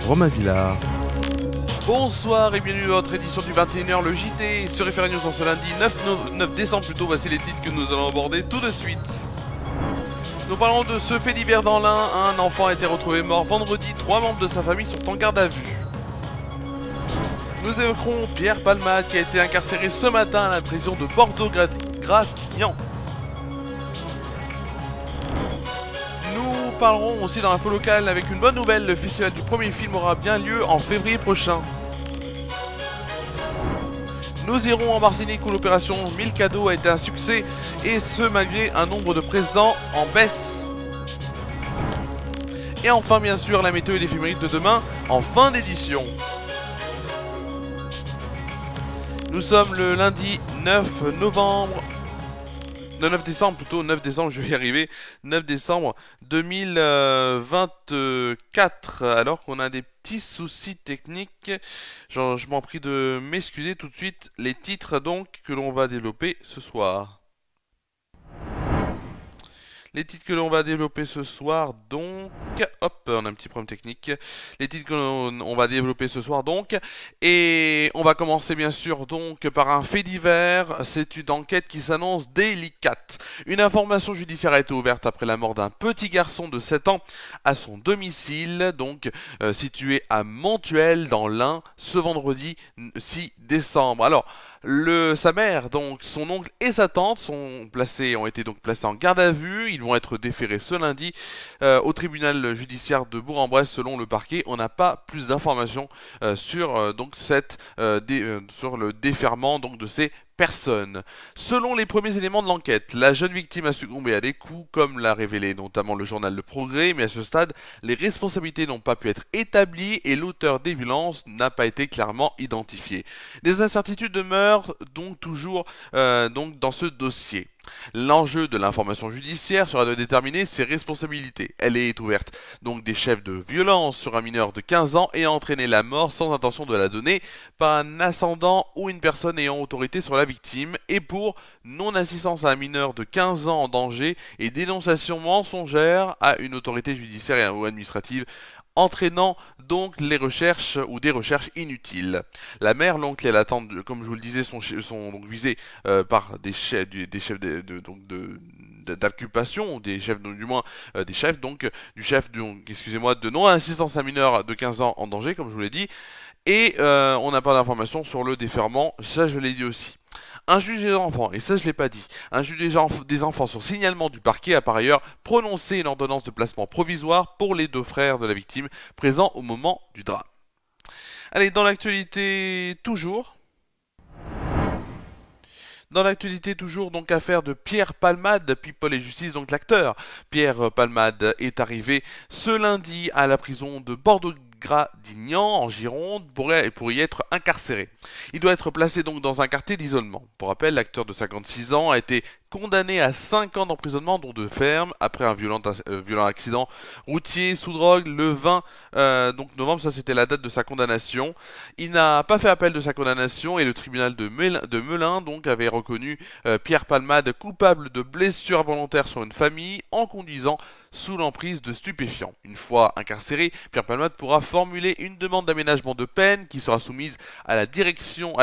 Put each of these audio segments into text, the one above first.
Romain Villard. Bonsoir et bienvenue dans notre édition du 21h, le JT sur Référé News en ce lundi 9 décembre plutôt. Voici les titres que nous allons aborder tout de suite. Nous parlons de ce fait divers dans l'Ain. Un enfant a été retrouvé mort vendredi, 3 membres de sa famille sont en garde à vue. Nous évoquerons Pierre Palmade qui a été incarcéré ce matin à la prison de Bordeaux-Gratignan. Nous parlerons aussi dans l'info locale avec une bonne nouvelle, le festival du premier film aura bien lieu en février prochain. Nous irons en Martinique où l'opération 1000 cadeaux a été un succès et ce malgré un nombre de présents en baisse. Et enfin bien sûr la météo et l'éphéméride de demain en fin d'édition. Nous sommes le lundi 9 novembre. Non, 9 décembre plutôt, 9 décembre, je vais y arriver, 9 décembre 2024, alors qu'on a des petits soucis techniques, je m'en prie de m'excuser tout de suite, les titres donc que l'on va développer ce soir. Les titres que l'on va développer ce soir donc, hop, on a un petit problème technique. Les titres que l'on va développer ce soir donc, et on va commencer bien sûr donc par un fait divers. C'est une enquête qui s'annonce délicate. Une information judiciaire a été ouverte après la mort d'un petit garçon de 7 ans à son domicile, donc situé à Montuel dans l'Ain, ce vendredi 6 décembre. Alors, sa mère, donc son oncle et sa tante ont été donc placés en garde à vue. Ils vont être déférés ce lundi au tribunal judiciaire de Bourg-en-Bresse selon le parquet. On n'a pas plus d'informations sur sur le déferment donc de ces personnes. Selon les premiers éléments de l'enquête, la jeune victime a succombé à des coups, comme l'a révélé notamment le journal Le Progrès, mais à ce stade, les responsabilités n'ont pas pu être établies et l'auteur des violences n'a pas été clairement identifié. Des incertitudes demeurent donc toujours dans ce dossier. L'enjeu de l'information judiciaire sera de déterminer ses responsabilités. Elle est ouverte donc des chefs de violence sur un mineur de 15 ans ayant entraîné la mort sans intention de la donner par un ascendant ou une personne ayant autorité sur la victime et pour non-assistance à un mineur de 15 ans en danger et dénonciation mensongère à une autorité judiciaire ou administrative entraînant donc des recherches inutiles. La mère, l'oncle et la tante, comme je vous le disais, sont donc visés par des chefs d'inculpation, des chefs du moins des chefs donc du chef de non-assistance à mineur de 15 ans en danger, comme je vous l'ai dit, et on n'a pas d'informations sur le déferment, ça je l'ai dit aussi. Un juge des enfants, et ça je l'ai pas dit, un juge des enfants sur signalement du parquet a par ailleurs prononcé une ordonnance de placement provisoire pour les deux frères de la victime présents au moment du drame. Allez, dans l'actualité toujours, donc affaire de Pierre Palmade, People et Justice, donc l'acteur Pierre Palmade est arrivé ce lundi à la prison de Bordeaux-Gratignan en Gironde pour y être incarcéré. Il doit être placé donc dans un quartier d'isolement. Pour rappel, l'acteur de 56 ans a été condamné à 5 ans d'emprisonnement dont de ferme après un violent accident routier sous drogue le 20 novembre, ça c'était la date de sa condamnation. Il n'a pas fait appel de sa condamnation et le tribunal de Melun donc avait reconnu Pierre Palmade coupable de blessures involontaires sur une famille en conduisant sous l'emprise de stupéfiants. Une fois incarcéré, Pierre Palmade pourra formuler une demande d'aménagement de peine qui sera soumise à la décision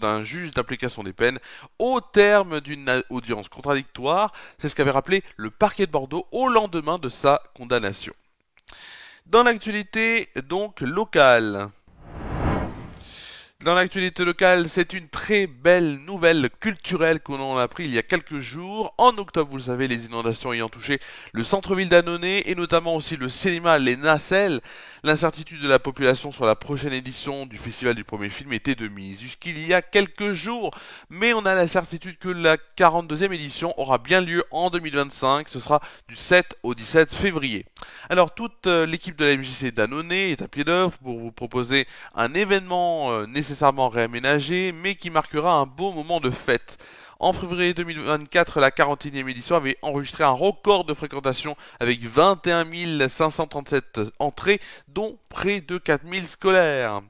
d'un juge d'application des peines au terme d'une audience contradictoire. C'est ce qu'avait rappelé le parquet de Bordeaux au lendemain de sa condamnation. Dans l'actualité donc locale. Dans l'actualité locale, c'est une très belle nouvelle culturelle que l'on a appris il y a quelques jours. En octobre, vous le savez, les inondations ayant touché le centre-ville d'Annonay et notamment aussi le cinéma Les Nacelles, l'incertitude de la population sur la prochaine édition du festival du premier film était de mise jusqu'il y a quelques jours. Mais on a la certitude que la 42e édition aura bien lieu en 2025. Ce sera du 7 au 17 février. Alors, toute l'équipe de la MJC d'Annonay est à pied d'œuvre pour vous proposer un événement nécessairement réaménagé, mais qui marquera un beau moment de fête. En février 2024, la 41e édition avait enregistré un record de fréquentation avec 21 537 entrées, dont près de 4 000 scolaires.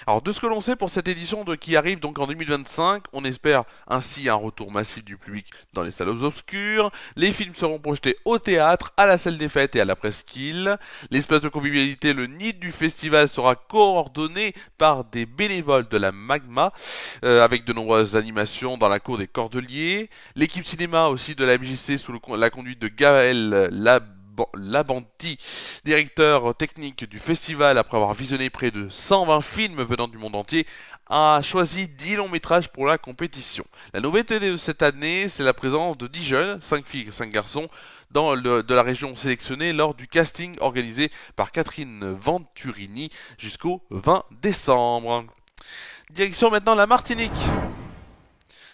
Alors de ce que l'on sait pour cette édition qui arrive donc en 2025, on espère ainsi un retour massif du public dans les salles obscures. Les films seront projetés au théâtre, à la salle des fêtes et à la presqu'île. L'espace de convivialité, le nid du festival, sera coordonné par des bénévoles de la Magma, avec de nombreuses animations dans la cour des Cordeliers. L'équipe cinéma aussi de la MJC sous la conduite de Gaël Labanti, directeur technique du festival, après avoir visionné près de 120 films venant du monde entier, a choisi 10 longs métrages pour la compétition. La nouveauté de cette année, c'est la présence de 10 jeunes, 5 filles et 5 garçons, de la région sélectionnée lors du casting organisé par Catherine Venturini jusqu'au 20 décembre. Direction maintenant la Martinique.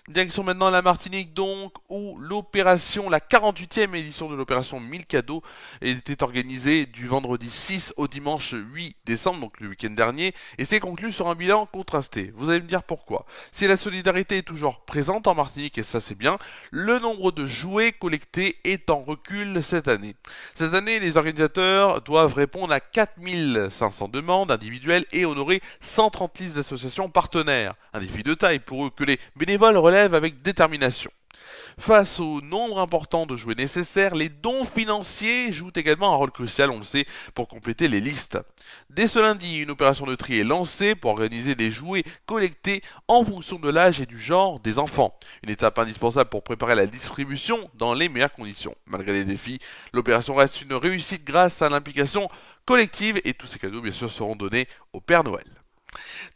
Direction maintenant la Martinique donc, où la 48e édition de l'opération 1000 cadeaux était organisée du vendredi 6 au dimanche 8 décembre, donc le week-end dernier, et s'est conclue sur un bilan contrasté. Vous allez me dire pourquoi. Si la solidarité est toujours présente en Martinique, et ça c'est bien, le nombre de jouets collectés est en recul cette année. Cette année, les organisateurs doivent répondre à 4500 demandes individuelles et honorer 130 listes d'associations partenaires. Un défi de taille pour eux que les bénévoles relèvent avec détermination. Face au nombre important de jouets nécessaires, les dons financiers jouent également un rôle crucial, on le sait, pour compléter les listes. Dès ce lundi, une opération de tri est lancée pour organiser des jouets collectés en fonction de l'âge et du genre des enfants. Une étape indispensable pour préparer la distribution dans les meilleures conditions. Malgré les défis, l'opération reste une réussite grâce à l'implication collective et tous ces cadeaux bien sûr seront donnés au Père Noël.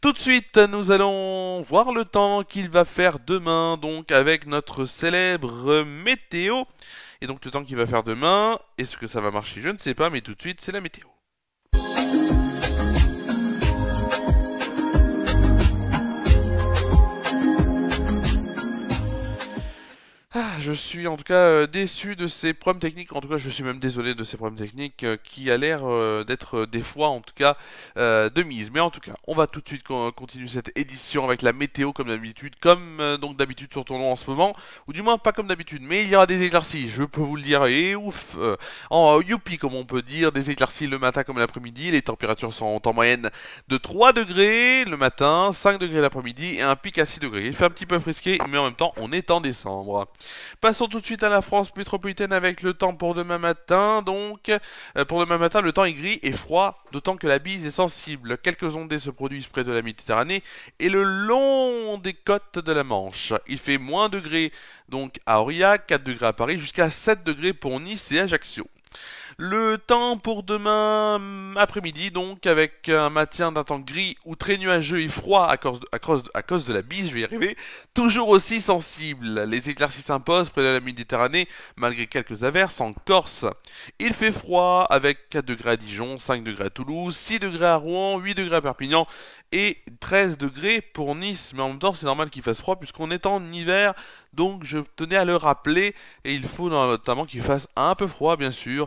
Tout de suite, nous allons voir le temps qu'il va faire demain, donc avec notre célèbre météo. Et donc le temps qu'il va faire demain, est-ce que ça va marcher? Je ne sais pas, mais tout de suite, c'est la météo. Je suis en tout cas déçu de ces problèmes techniques, en tout cas je suis même désolé de ces problèmes techniques qui a l'air d'être des fois en tout cas de mise. Mais en tout cas, on va tout de suite continuer cette édition avec la météo comme d'habitude, donc d'habitude sur ton nom en ce moment, ou du moins pas comme d'habitude, mais il y aura des éclaircies, je peux vous le dire, et ouf, en youpi comme on peut dire, des éclaircies le matin comme l'après-midi, les températures sont en moyenne de 3 degrés le matin, 5 degrés l'après-midi et un pic à 6 degrés. Il fait un petit peu frisqué, mais en même temps on est en décembre. Passons tout de suite à la France métropolitaine avec le temps pour demain matin. Donc, pour demain matin, le temps est gris et froid, d'autant que la bise est sensible. Quelques ondées se produisent près de la Méditerranée et le long des côtes de la Manche. Il fait moins degrés donc à Aurillac, 4 degrés à Paris, jusqu'à 7 degrés pour Nice et Ajaccio. Le temps pour demain après-midi, donc, avec un maintien d'un temps gris ou très nuageux et froid à cause de la bise, je vais y arriver, toujours aussi sensible. Les éclaircies s'imposent près de la Méditerranée, malgré quelques averses en Corse. Il fait froid avec 4 degrés à Dijon, 5 degrés à Toulouse, 6 degrés à Rouen, 8 degrés à Perpignan et 13 degrés pour Nice. Mais en même temps, c'est normal qu'il fasse froid puisqu'on est en hiver. Donc je tenais à le rappeler et il faut notamment qu'il fasse un peu froid bien sûr,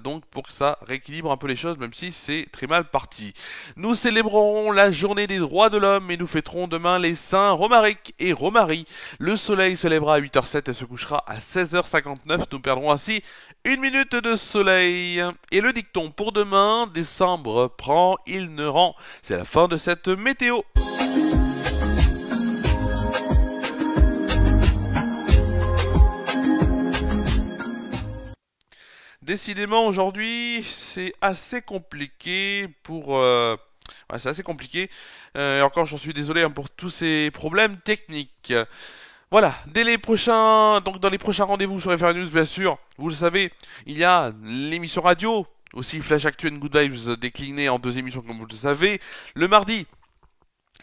donc pour que ça rééquilibre un peu les choses même si c'est très mal parti. Nous célébrerons la journée des droits de l'homme et nous fêterons demain les saints Romaric et Romary. Le soleil se lèvera à 8h07 et se couchera à 16h59, nous perdrons ainsi une minute de soleil. Et le dicton pour demain, décembre prend, il ne rend. C'est la fin de cette météo. Décidément aujourd'hui c'est assez compliqué c'est assez compliqué. Et encore j'en suis désolé pour tous ces problèmes techniques. Voilà, donc dans les prochains rendez-vous sur FR News bien sûr, vous le savez, il y a l'émission radio, aussi Flash Actu and Good Vibes déclinée en 2 émissions comme vous le savez. Le mardi,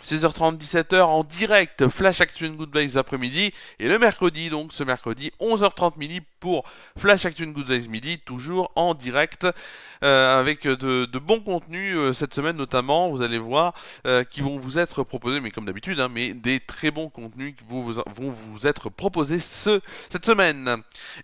16h30, 17h en direct, Flash Actu and Good Vibes après-midi. Et le mercredi, donc ce mercredi, 11h30 midi pour Flash Actu and Good Vibes midi, toujours en direct, avec de bons contenus cette semaine notamment, vous allez voir, qui vont vous être proposés, mais comme d'habitude, mais des très bons contenus qui vont vous être proposés cette semaine.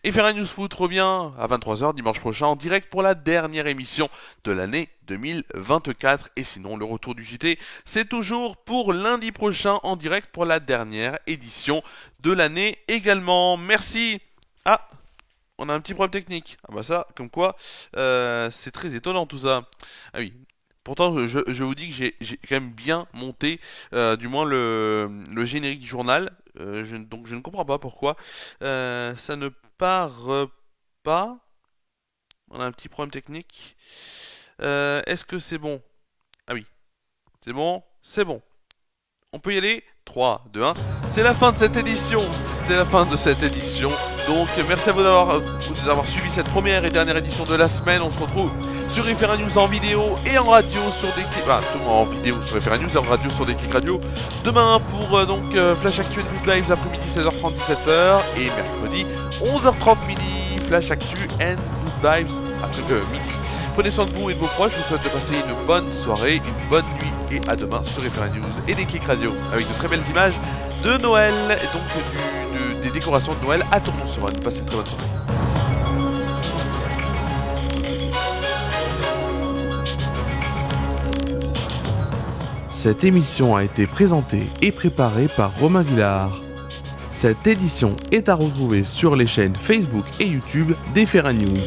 Et FR News Foot revient à 23h dimanche prochain en direct pour la dernière émission de l'année 2024. Et sinon, le retour du JT, c'est toujours pour lundi prochain en direct pour la dernière édition de l'année également. Merci. Ah, on a un petit problème technique. Ah bah ça, comme quoi, c'est très étonnant tout ça. Ah oui, Pourtant, je vous dis que j'ai quand même bien monté, du moins le générique du journal. Donc je ne comprends pas pourquoi ça ne part pas. On a un petit problème technique. Est-ce que c'est bon? Ah oui, c'est bon, c'est bon. On peut y aller? 3, 2, 1. C'est la fin de cette édition. C'est la fin de cette édition. Donc merci à vous d'avoir suivi cette première et dernière édition de la semaine. On se retrouve sur Refera News en vidéo et en radio sur des clips. En vidéo sur Refera News et en radio sur des clips radio. Demain pour Flash Actu and Good Lives après-midi 16h30 17h. Et mercredi 11h30 midi Flash Actu and Good Lives après midi. Prenez soin de vous et de vos proches, je vous souhaite de passer une bonne soirée, une bonne nuit et à demain sur Refera News et des clics radio avec de très belles images de Noël et donc des décorations de Noël à Tournon-sur-Rhône. Passez une très bonne soirée. Cette émission a été présentée et préparée par Romain Villard. Cette édition est à retrouver sur les chaînes Facebook et YouTube d'Efera News.